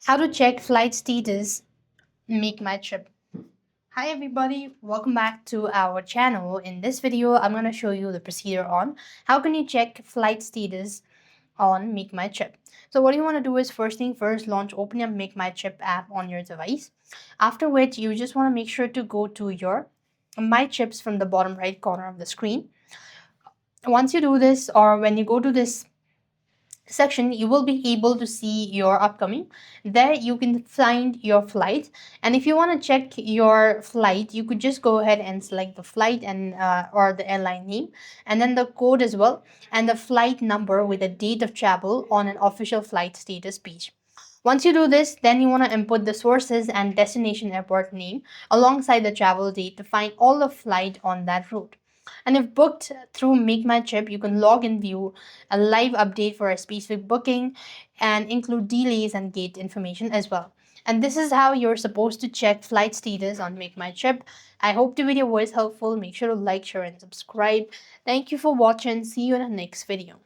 How to check flight status, make my trip. Hi everybody, welcome back to our channel. In this video, I'm going to show you the procedure on how can you check flight status on Make My Trip. So what you want to do is first thing first, open your Make My Trip app on your device. After which, you just want to make sure to go to your My Trips from the bottom right corner of the screen. Once you do this, or when you go to this section, you will be able to see your upcoming. There you can find your flight, and if you want to check your flight, you could just go ahead and select the flight and or the airline name, and then the code as well, and the flight number with the date of travel on an official flight status page. Once you do this, then you want to input the sources and destination airport name alongside the travel date to find all the flight on that route. And if booked through Make My Trip, you can log and view a live update for a specific booking and include delays and gate information as well. And this is how you're supposed to check flight status on Make My Trip. I hope the video was helpful. Make sure to like, share, and subscribe. Thank you for watching. See you in the next video.